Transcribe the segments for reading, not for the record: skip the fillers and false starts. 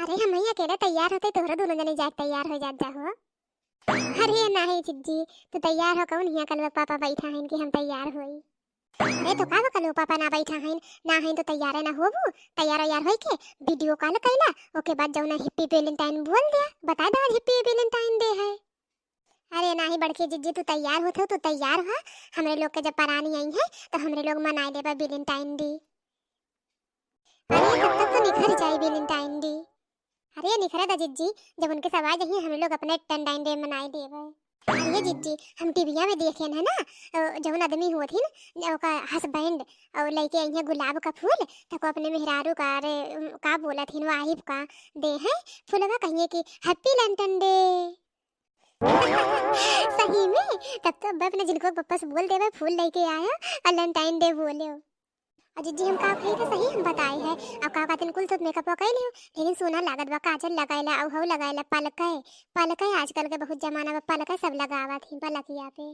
अरे हम ही अकेले तैयार होते तोहरा दोनों जने जाके तैयार हो जात जाहो। अरे नहीं जिज्जी, तू तैयार हो कौन हिया कल पापा बैठा है कि हम तैयार होई। अरे तो का कल पापा ना बैठा है ना है तो तैयार है ना होबू। तैयार यार होई के वीडियो कॉल कैला ओके बाद जौना हैप्पी वैलेंटाइन बोल दिया बता दो हैप्पी वैलेंटाइन डे है। अरे नहीं बड़की जिज्जी तू तैयार होत हो तू तैयार हो। हमरे लोग के जब परानी आई है तो हमरे लोग मनाए लेबा वैलेंटाइन डे। अरे तब तक तो निखर जाए वैलेंटाइन डे। अरे निखरा था जिज्जी, जब उनके सवाल यही हम लोग अपने वैलेंटाइन डे मनाए देवे। अरे जिज्जी हम टीवीया में देखे है ना जौन आदमी होथिन ओका हस्बैंड और लेके आई है गुलाब का फूल तको अपने मेहरारू का अरे का बोला थिन वाहिब का दे है फूलवा कहिए कि हैप्पी वैलेंटाइन डे। सही में तब तो अब अपने जिनको पप्पा से बोल देवे फूल लेके आया वैलेंटाइन डे बोले। अजी जी हम का कही तो सही हम बताए है अब का दिन कुल तो मेकअप कइले हो लेकिन सोना लागत बा काजल लगाइला औ हौ लगाइला पलकै पलकै आजकल के बहुत जमाना में पलकै सब लगावत ही पलकिया पे।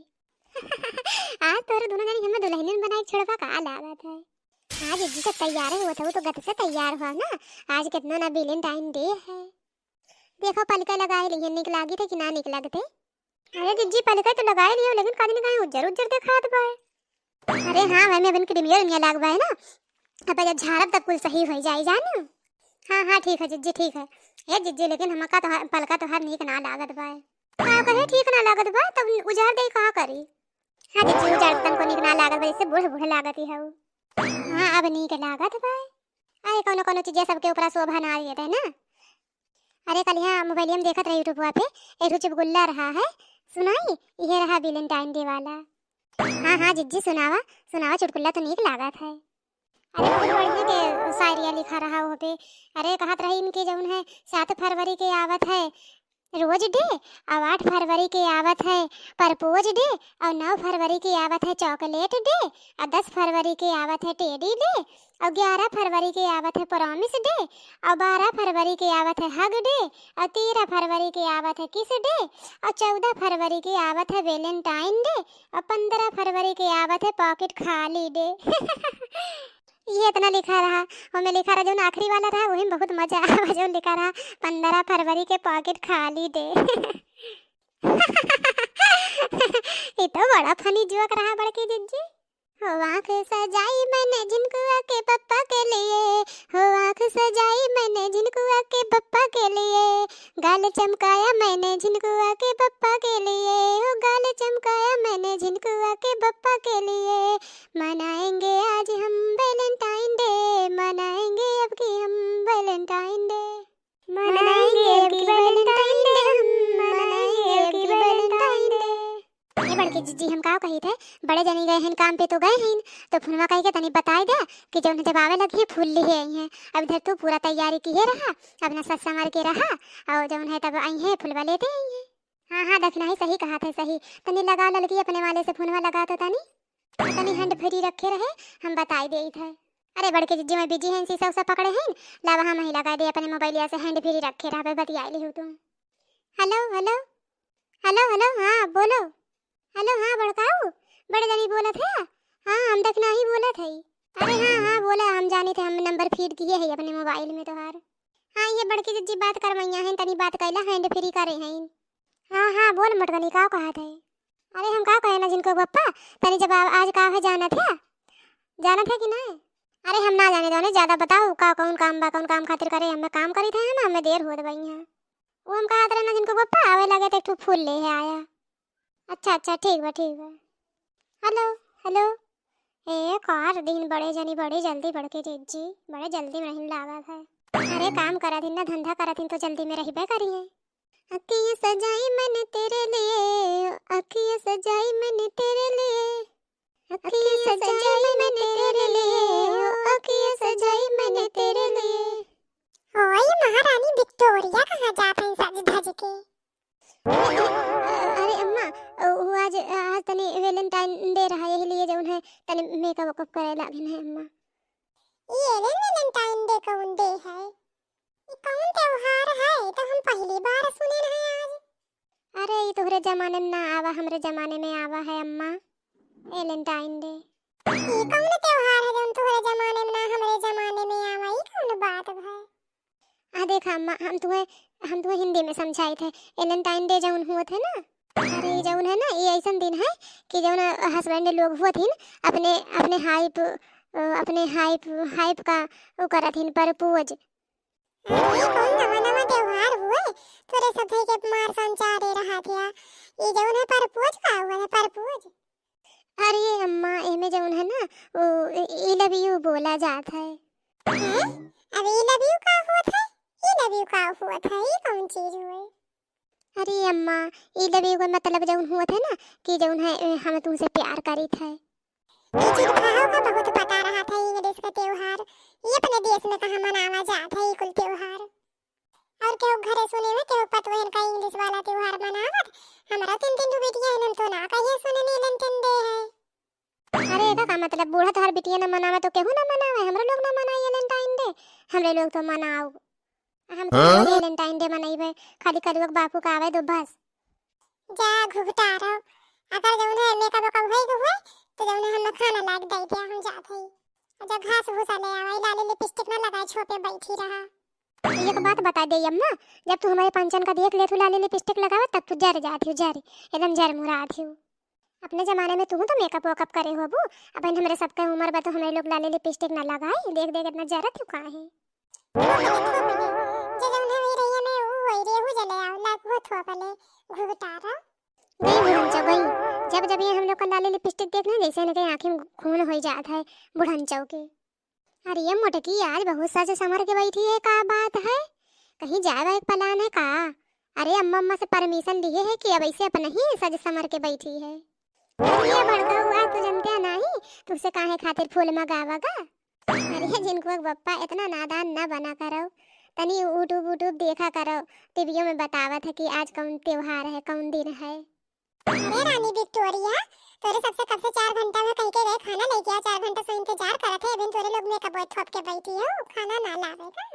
आज तोरे दोनों जनी हमें दुल्हनियन बनाई छोड़वा का लागत है। आज जी से तैयार हुआ था तो गत से तैयार हुआ ना। आज कितना ना वैलेंटाइन डे है। देखो पलकै लगाए लिए निक लागी थे कि ना निक लगते। अरे जिज्जी पलकै तो लगाए लियो लेकिन कहीं कहीं उज्जर उज्जर दिखात बा। अरे हाँ भाई मैं बन के डिमियर में लगवा है ना अब जब झाड़ब तब कुल सही हो जाए जान। हाँ हाँ ठीक है जिज्जी ठीक है। ए जिज्जी लेकिन हमका तो पलका तो हर नीक ना लागत बा। का कहे ठीक ना लागत बा तब उजाड़ दे का करी। हाँ जिज्जी उजाड़ तन को नीक ना लागत बा इससे बूढ़ बूढ़ लागत ही है। हाँ अब नीक लागत बा। अरे कोनो कोनो चीज सबके ऊपर शोभा ना आए है ना। अरे कल यहाँ मोबाइल में देखत रही यूट्यूब पे एक चुटकुला रहा है सुनाई ये रहा वैलेंटाइन डे वाला। हाँ हाँ जिज्जी सुनावा सुनावा चुटकुला तो नीक लागत है। अरे बहुत बढ़िया के शायरिया लिखा रहा हो पे। अरे कहत रही इनके जौन है 7 फरवरी के आवत है रोज डे और 8 फरवरी के आवत है परपोज डे और 9 फरवरी के आवत है चॉकलेट डे और 10 फरवरी के आवत है टेडी डे और 11 फरवरी के आवत है प्रॉमिस डे और 12 फरवरी के आवत है हग डे और 13 फरवरी के आवत है किस डे और 14 फरवरी के आवत है वैलेंटाइन डे और 15 फरवरी के आवत है पॉकेट खाली डे। ये इतना लिखा रहा और मैं लिखा रहा जो आखिरी वाला रहा वही बहुत मजा आया जो लिखा रहा 15 फरवरी के पॉकेट खाली डे। ये तो बड़ा फनी जोक रहा बड़की जिज्जी। हो आँख सजाई मैंने झिनकुआ के पप्पा के लिए हो आँख सजाई मैंने झिनकुआ के पप्पा के लिए गाल चमकाया मैंने झिनकुआ के पप्पा के लिए हो गाल चमकाया मैंने झिनकुआ के पप्पा के लिए मनाएंगे आज हम वैलेंटाइन डे मनाएंगे अब की हम वैलेंटाइन डे मनाएंगे अब की वैलेंटाइन डे हम मनाएंगे अब की वैलेंटाइन डे। ये बड़के जिज्जी हम का कही थे बड़े जनी गए हैं काम पे तो गए हैं तो फोनवा कही के तनी बताई दे कि जब जब आवे लगी फूल लिए आई हैं अब इधर तू पूरा तैयारी किए रहा अपना सस संभाल के रहा और जब है तब आई हैं फुलवा लेते आई हैं। हाँ हाँ देखना ही सही कहा था सही तनी लगा लड़की अपने वाले से फोनवा लगा तो तनी हैंड फ्री रखे रहे हम बताई दे थे। अरे बड़के जिज्जी में बिजी हैं शीशा उसा पकड़े हैं ला वहाँ मैं लगा दे अपने मोबाइल से हैंड फ्री रखे रहा बतिया ली हूँ तुम। हेलो हेलो हेलो हेलो हाँ बोलो हेलो हाँ बड़काऊ बड़े जनी बोला थे हाँ हम देखना ही बोला थे। अरे हाँ हाँ बोला हम जाने थे हम नंबर फीड किए हैं अपने मोबाइल में तोहार। हाँ ये बड़की जिज्जी बात कर मैया हैं तनी बात कैला हैंड फ्री करे हैं। हाँ हाँ बोल मटकनी का कहा थे। अरे हम का कहे ना जिनको पप्पा तनी जब आज का है जाना था कि नहीं। अरे हम ना जाने दो ज्यादा बताओ का कौन काम खातिर करे हमें काम करी थे ना हमें देर हो गई है वो हम कहा रहे ना जिनको पप्पा आवे लगे तो एक फूल ले है आया। अच्छा अच्छा ठीक है हेलो हेलो ए कार दिन बड़े जनी बड़े जल्दी बढ़के जिज्जी बड़े जल्दी में रहने लगा था। अरे काम करा दिन ना धंधा करा दिन तो जल्दी में रही करी है। अखियाँ सजाई मैंने तेरे लिए अखियाँ सजाई मैंने तेरे लिए अखियाँ सजाई मैंने तेरे लिए अखियाँ सजाई मैंने तेरे लिए। ओए महारानी विक्टोरिया कहाँ जात है सज धज के। अरे अम्मा वो आज तनी वैलेंटाइन डे रहा यही लिए जौन है तनी मेकअप वकअप करे लागिन है अम्मा। ये वैलेंटाइन डे कौन डे है ये कौन त्योहार है तो हम पहली बार सुने हैं आज। अरे ये तोहरे जमाने में ना आवा हमरे जमाने में आवा है अम्मा वैलेंटाइन डे। ये कौन त्योहार है जौन तोहरे जमाने में ना हमरे जमाने में आवा ये कौन बात है। देखा अम्मा, हम तुम्हें हिंदी में समझाए थे। वैलेंटाइन डे जौन हुआ थे ना, अरे जौन है ना, ये ऐसा दिन है कि जौन हस्बैंड लोग हुआ थीन अपने अपने हाइप अपने हाइप हाइप का वो करा थीन प्रपोज। ये कौन नवा नवा त्योहार हुए तोरे सब भाई के मार संचार दे रहा था। ये जौन है परपोज का हुआ है परपोज। अरे अम्मा एमे जौन है ना वो आई लव यू बोला जाता है। हैं? अब ये लव यू का हुआ था? ये लव यू का हुआ था? ये कौन चीज हुई? अरे अम्मा आई लव यू का मतलब जौन हुआ था ना कि जौन है हम तुमसे प्यार करी थे। ये चीज भाव का बहुत बता रहा था इंग्लिश का त्योहार। ये अपने देश में कहाँ मनावा जाता है ये कुल त्योहार। और केहू घरे सुने में केहू पतवहन का इंग्लिश वाला त्योहार मनावत। हमरा तीन तीन दो बेटियां हैं तो ना कहिए सुने नी वैलेंटाइन डे है। अरे एका का मतलब बूढ़ा तोहर बिटिया न मनावे तो केहू न मनावे, हमरे लोग न मनाई वैलेंटाइन डे। हमरे लोग तो मनाओ, हम तो वैलेंटाइन डे मनाइबे, खाली कलुआ बापू का आवे दो बस। जा घुघटा रहो। अगर जौन है मेकअप वेकअप भई हुए तो जौन है हम खाना लाग दई दिया हम जात हई। जब घास भूसा ले आवे लाली लिपस्टिक ना लगाए छो पे बैठी रहा। एक बात बता दे अम्मा, जब तू हमारे पंचन का देख ले तू लाली लिपस्टिक लगावे तब तू जर जाती हो, जर एकदम जर मुराती हो। अपने जमाने में तू तो मेकअप वेकअप करे हो बू, अपन हमरे सबके उम्र बा तो हमरे लोग लाली लिपस्टिक ना लगाई, देख देख इतना जरत हो काहे। जे जौन है रैया में वो होई रेहू जले आव लाग हो थो पले घुघटा रहो। गई बुढ़नचौ गई, जब जब ये हम लोग का लाली लिपस्टिक देखने जैसे न कहीं आंखें में खून हो जाता है बुढ़नचौ के। अरे ये मोटकी आज बहुत सज संवर के बैठी है, का बात है? कहीं जाए एक प्लान है का? अरे अम्मा अम्मा से परमिशन लिए है कि अब ऐसे अपने ही सज संवर के बैठी है? अरे ये भड़का हुआ तो जनते नहीं, तुझसे काहे खातिर फूल मंगावागा? अरे जिनको एक बप्पा इतना नादान ना बना करो, तनी यूट्यूब देखा करो, टीवियों में बतावा था कि आज कौन त्योहार है कौन दिन है। अरे रानी विक्टोरिया तोरे सबसे कब से 4 घंटा में कहीं के गए खाना लेके आ। 4 घंटा से इंतजार करत है अबे तोरे लोग मेकअप थोप के बैठी हो खाना ना लावेगा।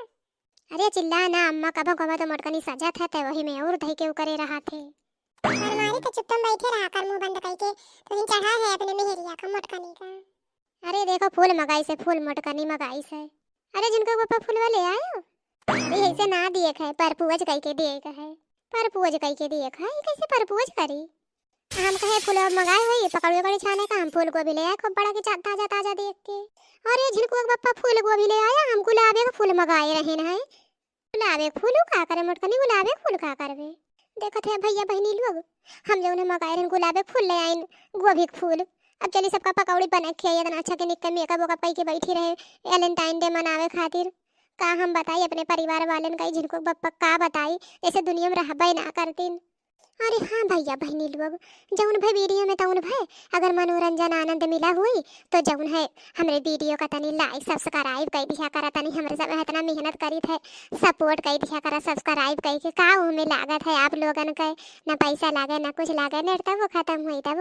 अरे चिल्ला ना अम्मा, कभो कभो तो मोटकनी सजा था ते वही में और धई के करे रहा थे। अलमारी तो चुपचाप बैठे रहा कर मुंह बंद करके। तो इन चढ़ा है अपने मेहरिया का मोटकनी का। अरे देखो फूल मंगाई से, फूल मोटकनी मंगाई से। अरे जिनको पापा फूलवा ले आयो, अरे ऐसे ना दिए है परपूज कई के दिए है, परपूज कई के दिए है, कैसे परपूज करी? हम कहे फूल मंगाए हुई पकड़वे कड़ी छाने का, हम फूल गोभी ले आए खूब बड़ा के ताजा ताजा देख के। अरे झिनकुआ पापा फूल गोभी ले आया, हम गुलाबे का फूल मंगाए रहे हैं। गुलाबे फूल का करे मोटकनी, गुलाबे फूल का करवे? देखत है भैया बहनी लोग, हम जो उन्हें मंगाए रहे गुलाबे फूल ले आइन गोभी के फूल। अब चली सबका पकौड़ी बना के इतना अच्छा के निक्के मेकअप वेकअप कई के बैठी रहे वैलेंटाइन डे मनावे खातिर। का हम बताई अपने परिवार वालन का जिनको बप्पा का बताई, ऐसे दुनिया में रहबे ना करतीन। अरे हाँ भैया बहनी लोग, जौन भाई वीडियो में तौन भाई अगर मनोरंजन आनंद मिला हुई तो जौन है हमरे वीडियो का तनी लाइक सब्सक्राइब कर दिया करा, तनी हमरे सब इतना मेहनत करी थे सपोर्ट कर दिया करा, सब्सक्राइब कर के का हमें लागत है आप लोगन के, ना पैसा लागे ना कुछ लागे, नेट तब वो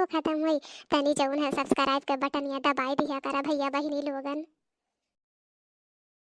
खत्म हुई तनी जौन है सब्सक्राइब के बटन या दबाई दिया करा भैया बहनी लोगन।